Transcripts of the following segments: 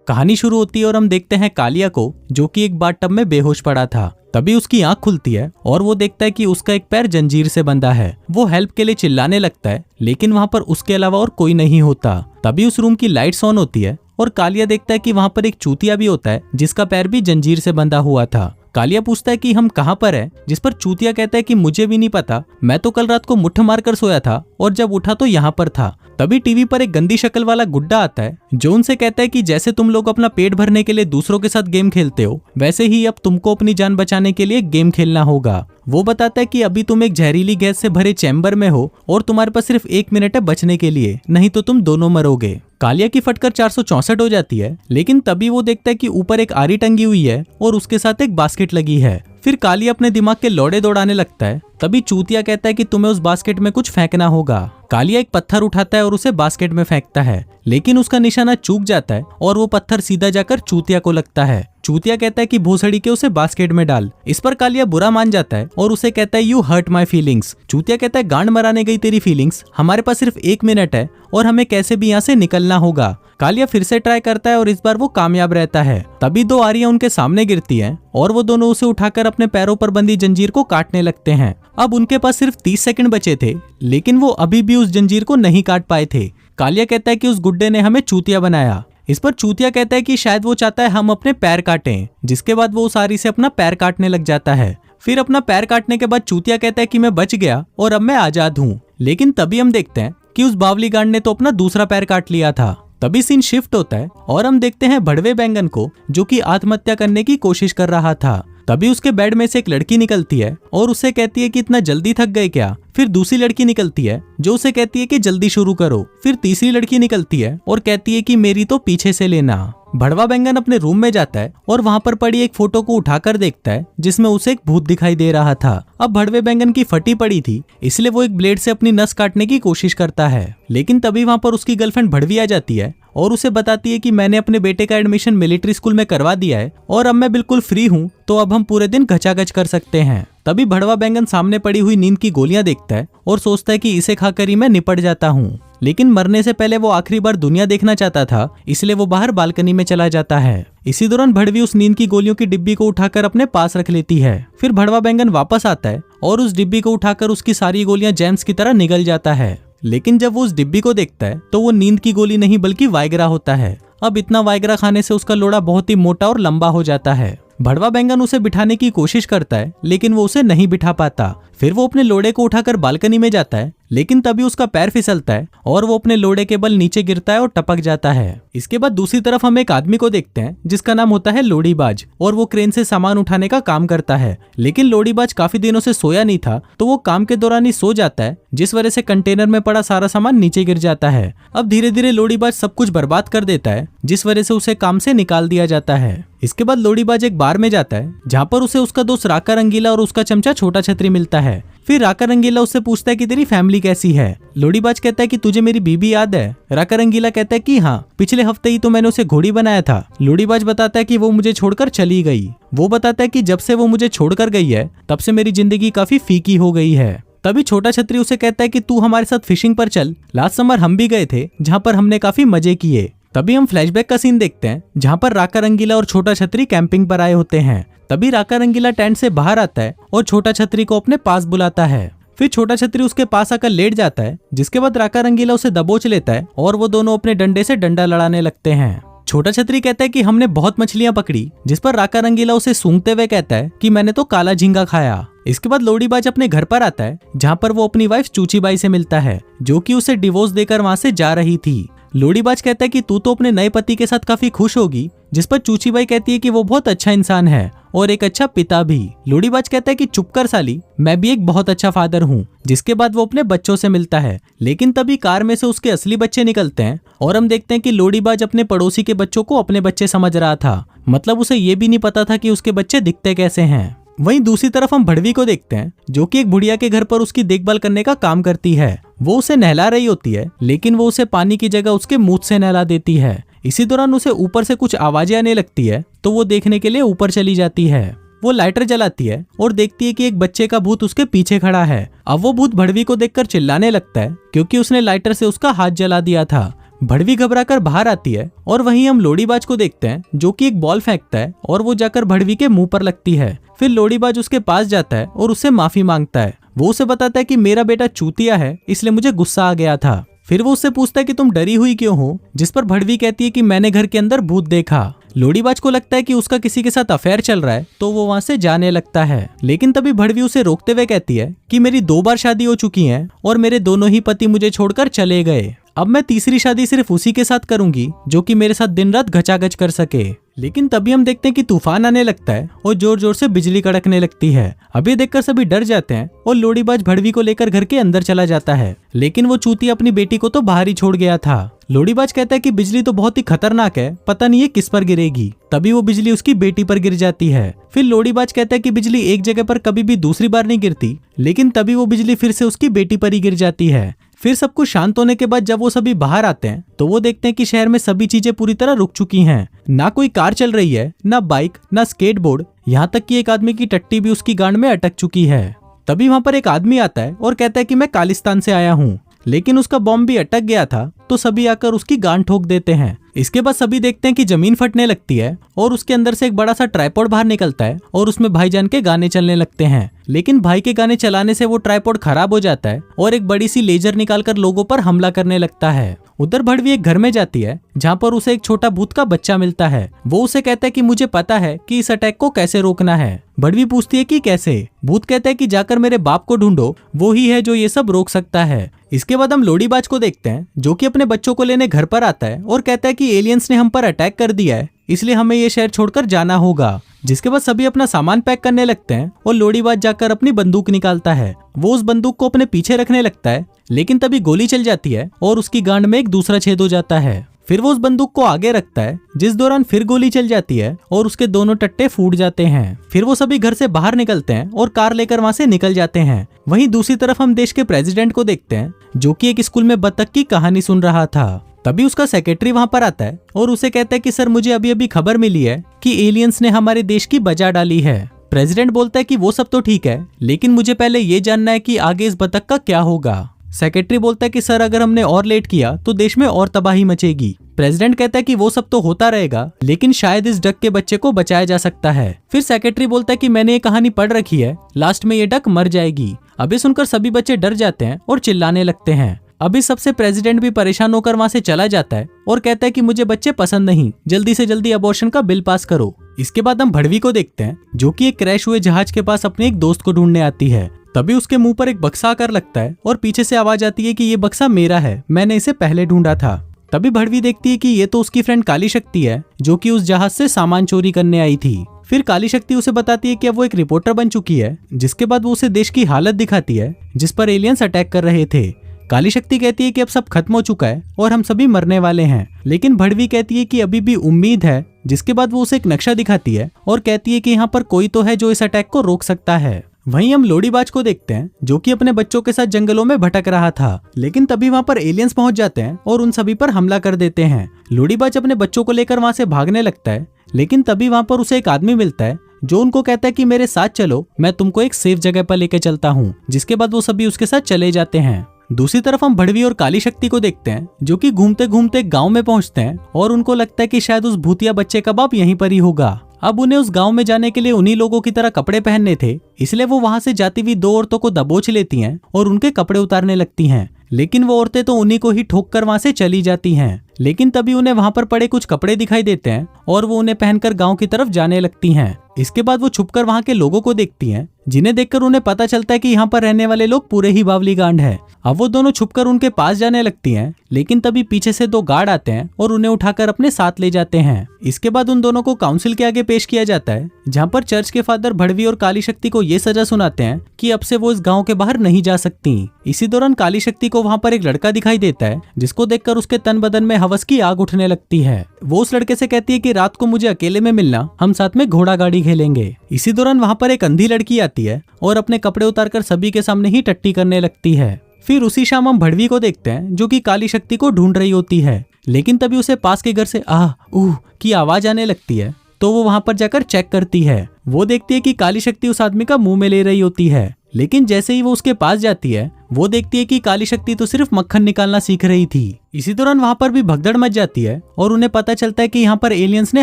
कहानी शुरू होती है और हम देखते हैं कालिया को, जो कि एक बाथ टब में बेहोश पड़ा था। तभी उसकी आंख खुलती है और वो देखता है कि उसका एक पैर जंजीर से बंधा है। वो हेल्प के लिए चिल्लाने लगता है, लेकिन वहाँ पर उसके अलावा और कोई नहीं होता। तभी उस रूम की लाइट्स ऑन होती है और कालिया देखता है कि वहाँ पर एक चूतिया भी होता है जिसका पैर भी जंजीर से बंधा हुआ था। कालिया पूछता है कि हम कहाँ पर हैं, जिस पर चूतिया कहता है कि मुझे भी नहीं पता, मैं तो कल रात को मुट्ठ मारकर सोया था और जब उठा तो यहाँ पर था। तभी टीवी पर एक गंदी शक्ल वाला गुड्डा आता है जो उनसे कहता है कि जैसे तुम लोग अपना पेट भरने के लिए दूसरों के साथ गेम खेलते हो, वैसे ही अब तुमको अपनी जान बचाने के लिए गेम खेलना होगा। वो बताता है कि अभी तुम एक जहरीली गैस से भरे चैम्बर में हो और तुम्हारे पास सिर्फ 1 मिनट है बचने के लिए, नहीं तो तुम दोनों मरोगे। कालिया की फटकर 464 हो जाती है, लेकिन तभी वो देखता है कि ऊपर एक आरी टंगी हुई है और उसके साथ एक बास्केट लगी है। फिर कालिया अपने दिमाग के लौड़े दौड़ाने लगता है। तभी चूतिया कहता है कि तुम्हें उस बास्केट में कुछ फेंकना होगा। कालिया एक पत्थर उठाता है और उसे बास्केट में फेंकता है, लेकिन उसका निशाना चूक जाता है और वो पत्थर सीधा जाकर चूतिया को लगता है। चूतिया कहता है कि भोसड़ी के उसे बास्केट में डाल। इस पर कालिया बुरा मान जाता है और उसे कहता है यू हर्ट माई फीलिंग्स। चूतिया कहता है गांड मराने गई तेरी फीलिंग्स, हमारे पास सिर्फ 1 मिनट है और हमें कैसे भी यहाँ से निकलना होगा। कालिया फिर से ट्राई करता है और इस बार वो कामयाब रहता है। तभी 2 आरियां उनके सामने गिरती हैं और वो दोनों उसे उठाकर अपने पैरों पर बंधी जंजीर को काटने लगते हैं। अब उनके पास सिर्फ 30 सेकंड बचे थे, लेकिन वो अभी भी उस जंजीर को नहीं काट पाए थे। कालिया कहता है कि उस गुड्डे ने हमें चूतिया बनाया। इस पर चूतिया कहता है कि शायद वो चाहता है हम अपने पैर काटें, जिसके बाद वो उस आरी से अपना पैर काटने लग जाता है। फिर अपना पैर काटने के बाद चूतिया कहता है कि मैं बच गया और अब मैं आजाद हूँ। लेकिन तभी हम देखते हैं कि उस बावली गांड ने तो अपना दूसरा पैर काट लिया था। तभी सीन शिफ्ट होता है और हम देखते हैं भड़वे बैंगन को, जो कि आत्महत्या करने की कोशिश कर रहा था। तभी उसके बेड में से एक लड़की निकलती है और उससे कहती है कि इतना जल्दी थक गए क्या। फिर दूसरी लड़की निकलती है जो उसे कहती है कि जल्दी शुरू करो। फिर तीसरी लड़की निकलती है और कहती है कि मेरी तो पीछे से लेना। भड़वा बैंगन अपने रूम में जाता है और वहाँ पर पड़ी एक फोटो को उठाकर देखता है जिसमें उसे एक भूत दिखाई दे रहा था। अब भड़वे बैंगन की फटी पड़ी थी, इसलिए वो एक ब्लेड से अपनी नस काटने की कोशिश करता है, लेकिन तभी वहाँ पर उसकी गर्लफ्रेंड भड़वी आ जाती है और उसे बताती है कि मैंने अपने बेटे का एडमिशन मिलिट्री स्कूल में करवा दिया है और अब मैं बिल्कुल फ्री हूँ, तो अब हम पूरे दिन घचाघच कर सकते हैं। तभी भड़वा बैंगन सामने पड़ी हुई नींद की गोलियां देखता है और सोचता है कि इसे खाकर ही मैं निपट जाता हूँ, लेकिन मरने से पहले वो आखिरी बार दुनिया देखना चाहता था, इसलिए वो बाहर बालकनी में चला जाता है। इसी दौरान भड़वी उस नींद की गोलियों की डिब्बी को उठाकर अपने पास रख लेती है। फिर भड़वा बैंगन वापस आता है और उस डिब्बी को उठाकर उसकी सारी गोलियां जेम्स की तरह निगल जाता है, लेकिन जब वो उस डिब्बी को देखता है तो वो नींद की गोली नहीं बल्कि वाइग्रा होता है। अब इतना वाइग्रा खाने से उसका लोड़ा बहुत ही मोटा और लंबा हो जाता है। भड़वा बैंगन उसे बिठाने की कोशिश करता है, लेकिन वो उसे नहीं बिठा पाता। फिर वो अपने लोड़े को उठाकर बालकनी में जाता है, लेकिन तभी उसका पैर फिसलता है और वो अपने लोड़े के बल नीचे गिरता है और टपक जाता है। इसके बाद दूसरी तरफ हम एक आदमी को देखते हैं जिसका नाम होता है लोड़ीबाज, और वो क्रेन से सामान उठाने का काम करता है। लेकिन लोड़ीबाज काफी दिनों से सोया नहीं था, तो वो काम के दौरान ही सो जाता है, जिस वजह से कंटेनर में पड़ा सारा सामान नीचे गिर जाता है। अब धीरे धीरे लोड़ीबाज सब कुछ बर्बाद कर देता है, जिस वजह से उसे काम से निकाल दिया जाता है। इसके बाद लोड़ीबाज एक बार में जाता है जहाँ पर उसे उसका दोस्त राका रंगीला और उसका चमचा छोटा छतरी मिलता है। फिर राका रंगीला उससे पूछता है कि तेरी फैमिली कैसी है। लोड़ीबाज कहता है कि तुझे मेरी बीबी याद है। राका रंगीला कहता है कि हाँ, पिछले हफ्ते ही तो मैंने उसे घोड़ी बनाया था। लोड़ीबाज बताता है कि वो मुझे छोड़कर चली गई। वो बताता है कि जब से वो मुझे छोड़कर गई है तब से मेरी जिंदगी काफी फीकी हो गई है। तभी छोटा छतरी उसे कहता है कि तू हमारे साथ फिशिंग पर चल, लास्ट समर हम भी गए थे जहाँ पर हमने काफी मजे किए। तभी हम फ्लैशबैक का सीन देखते हैं जहाँ पर राका रंगीला और छोटा छतरी कैंपिंग पर आए होते हैं। तभी राका रंगीला टेंट से बाहर आता है और छोटा छतरी को अपने पास बुलाता है। फिर छोटा छतरी उसके पास आकर लेट जाता है, जिसके बाद राका रंगीला उसे दबोच लेता है और वो दोनों अपने डंडे से डंडा लड़ाने लगते हैं। छोटा छतरी कहता है कि हमने बहुत मछलियां पकड़ी, जिस पर राका रंगीला उसे सूंघते हुए कहता है कि मैंने तो काला झींगा खाया। इसके बाद लोड़ीबाज अपने घर पर आता है जहाँ पर वो अपनी वाइफ चूचीबाई से मिलता है, जो कि उसे डिवोर्स देकर वहाँ से जा रही थी। लोड़ीबाज कहता है कि तू तो अपने नए पति के साथ काफी खुश होगी, जिस पर चूचीबाई कहती है कि वो बहुत अच्छा इंसान है और एक अच्छा पिता भी। लोड़ीबाज कहता है कि चुप कर साली, मैं भी एक बहुत अच्छा फादर हूँ। जिसके बाद वो अपने बच्चों से मिलता है, लेकिन तभी कार में से उसके असली बच्चे निकलते हैं और हम देखते हैं कि लोड़ीबाज अपने पड़ोसी के बच्चों को अपने बच्चे समझ रहा था। मतलब उसे ये भी नहीं पता था कि उसके बच्चे दिखते कैसे हैं। वहीं दूसरी तरफ हम भड़वी को देखते हैं, जो कि एक बुढ़िया के घर पर उसकी देखभाल करने का काम करती है। वो उसे नहला रही होती है, लेकिन वो उसे पानी की जगह उसके मुंह से नहला देती है। इसी दौरान उसे ऊपर से कुछ आवाजें आने लगती है, तो वो देखने के लिए ऊपर चली जाती है। वो लाइटर जलाती है और देखती है कि एक बच्चे का भूत उसके पीछे खड़ा है। अब वो भूत भड़वी को देखकर चिल्लाने लगता है, क्योंकि उसने लाइटर से उसका हाथ जला दिया था। भड़वी घबराकर बाहर आती है और वहीं हम लोड़ीबाज को देखते हैं जो कि एक बॉल फेंकता है और वो जाकर भड़वी के मुंह पर लगती है। फिर लोड़ीबाज उसके पास जाता है और उससे माफी मांगता है। वो उसे बताता है कि मेरा बेटा चूतिया है, इसलिए मुझे गुस्सा आ गया था। फिर वो उससे पूछता है कि तुम डरी हुई क्यों हो, जिस पर भड़वी कहती है कि मैंने घर के अंदर भूत देखा। लोड़ीबाज को लगता है कि उसका किसी के साथ अफेयर चल रहा है, तो वो वहाँ से जाने लगता है। लेकिन तभी भड़वी उसे रोकते हुए कहती है कि मेरी 2 बार शादी हो चुकी है और मेरे दोनों ही पति मुझे छोड़कर चले गए। अब मैं तीसरी शादी सिर्फ उसी के साथ करूंगी जो कि मेरे साथ दिन रात घचाघच कर सके। लेकिन तभी हम देखते हैं कि तूफान आने लगता है और जोर जोर से बिजली कड़कने लगती है। अब ये देखकर सभी डर जाते हैं और लोड़ीबाज भड़वी को लेकर घर के अंदर चला जाता है। लेकिन वो चूतिया अपनी बेटी को तो बाहर ही छोड़ गया था। लोड़ीबाज कहता है कि बिजली तो बहुत ही खतरनाक है, पता नहीं ये किस पर गिरेगी। तभी वो बिजली उसकी बेटी पर गिर जाती है। फिर लोड़ीबाज कहता है कि बिजली एक जगह पर कभी भी दूसरी बार नहीं गिरती, लेकिन तभी वो बिजली फिर से उसकी बेटी पर ही गिर जाती है। फिर सब कुछ शांत होने के बाद जब वो सभी बाहर आते हैं तो वो देखते हैं कि शहर में सभी चीजें पूरी तरह रुक चुकी हैं। ना कोई कार चल रही है, ना बाइक, ना स्केटबोर्ड, यहाँ तक कि एक आदमी की टट्टी भी उसकी गांड में अटक चुकी है। तभी वहाँ पर एक आदमी आता है और कहता है कि मैं कालिस्तान से आया हूँ, लेकिन उसका बॉम्ब भी अटक गया था, तो सभी आकर उसकी गांड ठोक देते हैं। इसके बाद सभी देखते हैं कि जमीन फटने लगती है और उसके अंदर से एक बड़ा सा ट्राइपॉड बाहर निकलता है और उसमें भाईजान के गाने चलने लगते हैं। लेकिन भाई के गाने चलाने से वो ट्राइपॉड खराब हो जाता है और एक बड़ी सी लेजर निकालकर लोगों पर हमला करने लगता है। उधर भड़वी एक घर में जाती है जहाँ पर उसे एक छोटा भूत का बच्चा मिलता है। वो उसे कहता है कि मुझे पता है कि इस अटैक को कैसे रोकना है। भड़वी पूछती है कि कैसे। भूत कहता है कि जाकर मेरे बाप को ढूंढो, वो ही है जो ये सब रोक सकता है। इसके बाद हम लोड़ीबाज को देखते हैं जो कि अपने बच्चों को लेने घर पर आता है और कहता है कि एलियंस ने हम पर अटैक कर दिया है, इसलिए हमें ये शहर छोड़कर जाना होगा। जिसके बाद सभी अपना सामान पैक करने लगते हैं और लोड़ीबाज जाकर अपनी बंदूक निकालता है। वो उस बंदूक को अपने पीछे रखने लगता है, लेकिन तभी गोली चल जाती है और उसकी गांड में एक दूसरा छेद हो जाता है। फिर वो उस बंदूक को आगे रखता है, जिस दौरान फिर गोली चल जाती है और उसके दोनों टट्टे फूट जाते हैं। फिर वो सभी घर से बाहर निकलते हैं और कार लेकर वहाँ से निकल जाते हैं। वहीं दूसरी तरफ हम देश के प्रेसिडेंट को देखते हैं जो कि एक स्कूल में बतख की कहानी सुन रहा था। तभी उसका सेक्रेटरी वहाँ पर आता है और उसे कहता है कि सर मुझे अभी अभी खबर मिली है कि एलियंस ने हमारे देश की बजा डाली है। प्रेसिडेंट बोलता है कि वो सब तो ठीक है, लेकिन मुझे पहले ये जानना है कि आगे इस बतख का क्या होगा। सेक्रेटरी बोलता है कि सर अगर हमने और लेट किया तो देश में और तबाही मचेगी। प्रेसिडेंट कहता है कि वो सब तो होता रहेगा, लेकिन शायद इस डक के बच्चे को बचाया जा सकता है। फिर सेक्रेटरी बोलता है कि मैंने ये कहानी पढ़ रखी है, लास्ट में ये डक मर जाएगी। अभी सुनकर सभी बच्चे डर जाते हैं और चिल्लाने लगते हैं। अभी सबसे प्रेसिडेंट भी परेशान होकर वहाँ से चला जाता है और कहता है कि मुझे बच्चे पसंद नहीं, जल्दी से जल्दी अबॉर्शन का बिल पास करो। इसके बाद हम भड़वी को देखते हैं जो कि एक क्रैश हुए जहाज के पास अपने एक दोस्त को ढूंढने आती है। तभी उसके मुंह पर एक बक्सा आकर लगता है और पीछे से आवाज आती है कि ये बक्सा मेरा है, मैंने इसे पहले ढूंढा था। तभी भड़वी देखती है कि ये तो उसकी फ्रेंड काली शक्ति है जो कि उस जहाज से सामान चोरी करने आई थी। फिर काली शक्ति उसे बताती है कि अब वो एक रिपोर्टर बन चुकी है, जिसके बाद वो उसे देश की हालत दिखाती है जिस पर एलियंस अटैक कर रहे थे। काली शक्ति कहती है कि अब सब खत्म हो चुका है और हम सभी मरने वाले हैं, लेकिन भड़वी कहती है कि अभी भी उम्मीद है। जिसके बाद वो उसे एक नक्शा दिखाती है और कहती है कि यहाँ पर कोई तो है जो इस अटैक को रोक सकता है। वहीं हम लोड़ीबाज को देखते हैं जो कि अपने बच्चों के साथ जंगलों में भटक रहा था, लेकिन तभी वहाँ पर एलियंस पहुंच जाते हैं और उन सभी पर हमला कर देते हैं। लोड़ीबाज अपने बच्चों को लेकर वहाँ से भागने लगता है, लेकिन तभी वहाँ पर उसे एक आदमी मिलता है जो उनको कहता है कि मेरे साथ चलो, मैं तुमको एक सेफ जगह पर लेके चलता हूँ। जिसके बाद वो सभी उसके साथ चले जाते हैं। दूसरी तरफ हम भड़वी और काली शक्ति को देखते हैं जो कि घूमते घूमते गांव में पहुंचते हैं और उनको लगता है कि शायद उस भूतिया बच्चे का बाप यहीं पर ही होगा। अब उन्हें उस गांव में जाने के लिए उन्हीं लोगों की तरह कपड़े पहनने थे, इसलिए वो वहां से जाती हुई 2 औरतों को दबोच लेती हैं और उनके कपड़े उतारने लगती हैं। लेकिन वो औरतें तो उन्हीं को ही ठोक कर वहां से चली जाती हैं। लेकिन तभी उन्हें वहां पर पड़े कुछ कपड़े दिखाई देते हैं और वो उन्हें पहनकर गांव की तरफ जाने लगती हैं। इसके बाद वो छुपकर वहां के लोगों को देखती हैं, जिन्हें देखकर उन्हें पता चलता है कि यहाँ पर रहने वाले लोग पूरे ही बावली गांड है। अब वो दोनों छुपकर उनके पास जाने लगती हैं, लेकिन तभी पीछे से 2 गार्ड आते हैं और उन्हें उठाकर अपने साथ ले जाते हैं। इसके बाद उन दोनों को काउंसिल के आगे पेश किया जाता है, जहाँ पर चर्च के फादर भड़वी और काली शक्ति को ये सजा सुनाते हैं कि अब से वो इस गाँव के बाहर नहीं जा सकती। इसी दौरान काली शक्ति को वहाँ पर एक लड़का दिखाई देता है, जिसको देखकर उसके तन बदन में हवस की आग उठने लगती है। वो उस लड़के से कहती है कि रात को मुझे अकेले में मिलना, हम साथ में घोड़ा गाड़ी खेलेंगे। इसी दौरान वहाँ पर एक अंधी लड़की आती है और अपने कपड़े उतारकर सभी के सामने ही टट्टी करने लगती है। फिर उसी शाम हम भड़वी को देखते हैं जो कि काली शक्ति को ढूंढ रही होती है, लेकिन तभी उसे पास के घर से आह ऊह की आवाज आने लगती है, तो वो वहाँ पर जाकर चेक करती है। वो देखती है कि काली शक्ति उस आदमी का मुंह में ले रही होती है, लेकिन जैसे ही वो उसके पास जाती है वो देखती है कि काली शक्ति तो सिर्फ मक्खन निकालना सीख रही थी। इसी दौरान वहाँ पर भी भगदड़ मच जाती है और उन्हें पता चलता है कि यहाँ पर एलियंस ने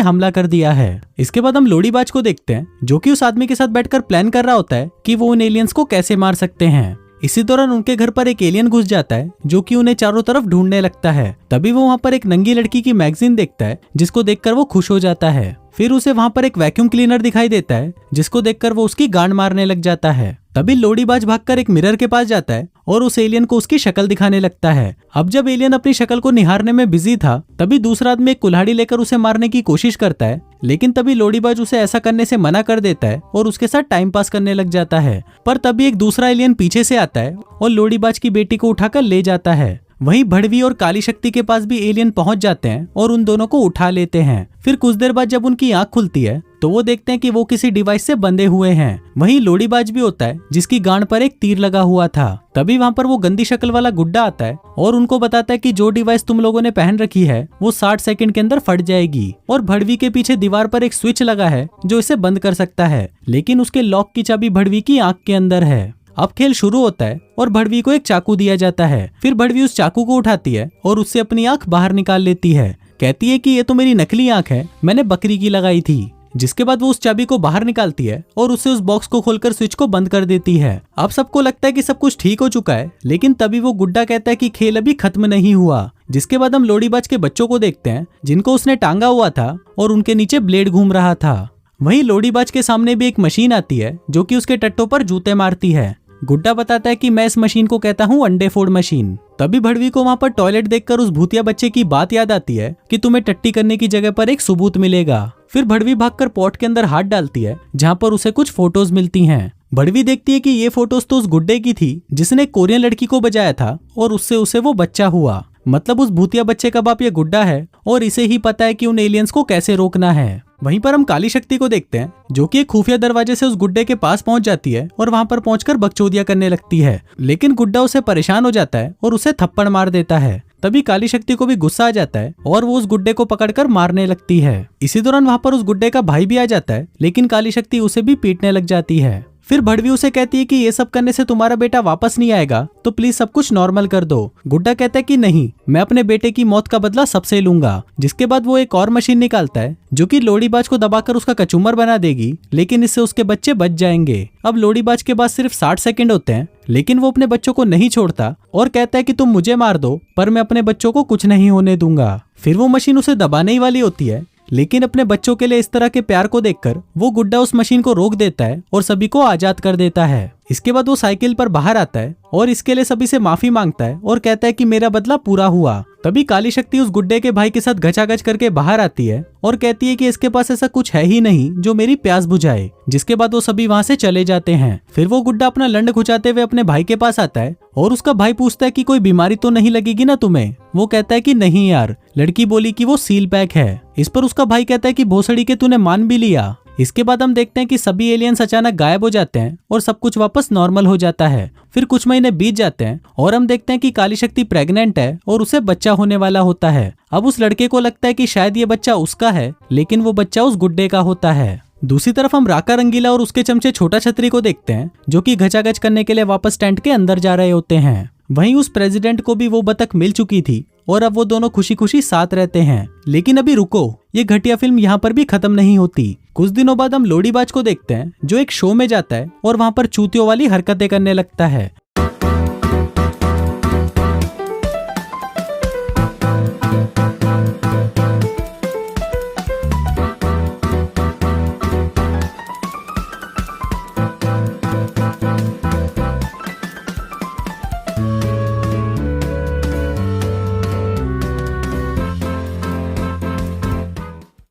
हमला कर दिया है। इसके बाद हम लोड़ीबाज को देखते हैं जो कि उस आदमी के साथ बैठकर प्लान कर रहा होता है कि वो उन एलियंस को कैसे मार सकते हैं। इसी दौरान उनके घर पर एक एलियन घुस जाता है जो कि उन्हें चारों तरफ ढूंढने लगता है। तभी वो वहाँ पर एक नंगी लड़की की मैगजीन देखता है जिसको देखकर वो खुश हो जाता है। फिर उसे वहाँ पर एक वैक्यूम क्लीनर दिखाई देता है जिसको देखकर वो उसकी गांड मारने लग जाता है। तभी लोड़ीबाज भागकर एक मिरर के पास जाता है और उस एलियन को उसकी शक्ल दिखाने लगता है। अब जब एलियन अपनी शक्ल को निहारने में बिजी था तभी दूसरा आदमी एक कुल्हाड़ी लेकर उसे मारने की कोशिश करता है, लेकिन तभी लोड़ीबाज उसे ऐसा करने से मना कर देता है और उसके साथ टाइम पास करने लग जाता है। पर तभी एक दूसरा एलियन पीछे से आता है और लोड़ीबाज की बेटी को उठाकर ले जाता है। वहीं भड़वी और काली शक्ति के पास भी एलियन पहुंच जाते हैं और उन दोनों को उठा लेते हैं। फिर कुछ देर बाद जब उनकी आंख खुलती है तो वो देखते हैं कि वो किसी डिवाइस से बंधे हुए हैं। वहीं लोड़ीबाज भी होता है जिसकी गांड पर एक तीर लगा हुआ था। तभी वहां पर वो गंदी शक्ल वाला गुड्डा आता है और उनको बताता है कि जो डिवाइस तुम लोगों ने पहन रखी है वो 60 सेकंड के अंदर फट जाएगी और भड़वी के पीछे दीवार पर एक स्विच लगा है जो इसे बंद कर सकता है, लेकिन उसके लॉक की चाबी भड़वी की आंख के अंदर है। अब खेल शुरू होता है और भड़वी को एक चाकू दिया जाता है। फिर भड़वी उस चाकू को उठाती है और उससे अपनी आंख बाहर निकाल लेती है। कहती है कि ये तो मेरी नकली आंख है, मैंने बकरी की लगाई थी। जिसके बाद वो उस चाबी को बाहर निकालती है और उससे उस बॉक्स को खोलकर स्विच को बंद कर देती है। अब सबको लगता है कि सब कुछ ठीक हो चुका है, लेकिन तभी वो गुड्डा कहता है कि खेल अभी खत्म नहीं हुआ। जिसके बाद हम लोड़ीबाज के बच्चों को देखते हैं जिनको उसने टांगा हुआ था और उनके नीचे ब्लेड घूम रहा था। वहीं लोड़ीबाज के सामने भी एक मशीन आती है जो कि उसके टट्टों पर जूते मारती है। गुड्डा बताता है कि मैं इस मशीन को कहता हूँ अंडे फोड़ मशीन। तभी भड़वी को वहाँ पर टॉयलेट देखकर उस भूतिया बच्चे की बात याद आती है कि तुम्हें टट्टी करने की जगह पर एक सबूत मिलेगा। फिर भड़वी भागकर पॉट के अंदर हाथ डालती है जहाँ पर उसे कुछ फोटोज मिलती हैं। भड़वी देखती है कि ये फोटोज तो उस गुड्डे की थी जिसने कोरियन लड़की को बजाया था और उससे उसे वो बच्चा हुआ। मतलब उस भूतिया बच्चे का बाप ये गुड्डा है और इसे ही पता है कि उन एलियंस को कैसे रोकना है। वहीं पर हम काली शक्ति को देखते हैं जो कि एक खुफिया दरवाजे से उस गुड्डे के पास पहुंच जाती है और वहां पर पहुंचकर बकचोदियां करने लगती है, लेकिन गुड्डा उसे परेशान हो जाता है और उसे थप्पड़ मार देता है। तभी काली शक्ति को भी गुस्सा आ जाता है और वो उस गुड्डे को पकड़कर मारने लगती है। इसी दौरान वहां पर उस गुड्डे का भाई भी आ जाता है, लेकिन काली शक्ति उसे भी पीटने लग जाती है। फिर भड़वी उसे कहती है कि ये सब करने से तुम्हारा बेटा वापस नहीं आएगा, तो प्लीज सब कुछ नॉर्मल कर दो। गुड्डा कहता है कि नहीं, मैं अपने बेटे की मौत का बदला सबसे लूंगा। जिसके बाद वो एक और मशीन निकालता है जो कि लोड़ीबाज को दबाकर उसका कचूमर बना देगी, लेकिन इससे उसके बच्चे बच जाएंगे। अब लोड़ीबाज के पास सिर्फ 60 सेकंड होते हैं, लेकिन वो अपने बच्चों को नहीं छोड़ता और कहता है कि तुम मुझे मार दो पर मैं अपने बच्चों को कुछ नहीं होने दूंगा। फिर वो मशीन उसे दबाने ही वाली होती है, लेकिन अपने बच्चों के लिए इस तरह के प्यार को देखकर वो गुड्डा उस मशीन को रोक देता है और सभी को आजाद कर देता है। इसके बाद वो साइकिल पर बाहर आता है और इसके लिए सभी से माफी मांगता है और कहता है कि मेरा बदला पूरा हुआ। तभी काली शक्ति उस गुड्डे के भाई के साथ घचाघच करके बाहर आती है और कहती है कि इसके पास ऐसा कुछ है ही नहीं जो मेरी प्यास बुझाए। जिसके बाद वो सभी वहाँ से चले जाते हैं। फिर वो गुड्डा अपना लंड खुचाते हुए अपने भाई के पास आता है और उसका भाई पूछता है कि कोई बीमारी तो नहीं लगेगी ना तुम्हें। वो कहता है कि नहीं यार, लड़की बोली कि वो सील पैक है। इस पर उसका भाई कहता है कि भोसड़ी के तूने मान भी लिया। इसके बाद हम देखते हैं कि सभी एलियंस अचानक गायब हो जाते हैं और सब कुछ वापस नॉर्मल हो जाता है। फिर कुछ महीने बीत जाते हैं और हम देखते हैं कि काली शक्ति प्रेग्नेंट है और उसे बच्चा होने वाला होता है। अब उस लड़के को लगता है कि शायद ये बच्चा उसका है, लेकिन वो बच्चा उस गुड्डे का होता है। दूसरी तरफ हम राका रंगीला और उसके चमचे छोटा छतरी को देखते हैं जो कि घचाघच करने के लिए वापस टेंट के अंदर जा रहे होते हैं। वहीं उस प्रेसिडेंट को भी वो बतख मिल चुकी थी और अब वो दोनों खुशी खुशी साथ रहते हैं। लेकिन अभी रुको, ये घटिया फिल्म यहाँ पर भी खत्म नहीं होती। कुछ दिनों बाद हम लोड़ीबाज को देखते हैं जो एक शो में जाता है और वहाँ पर चूतियों वाली हरकतें करने लगता है।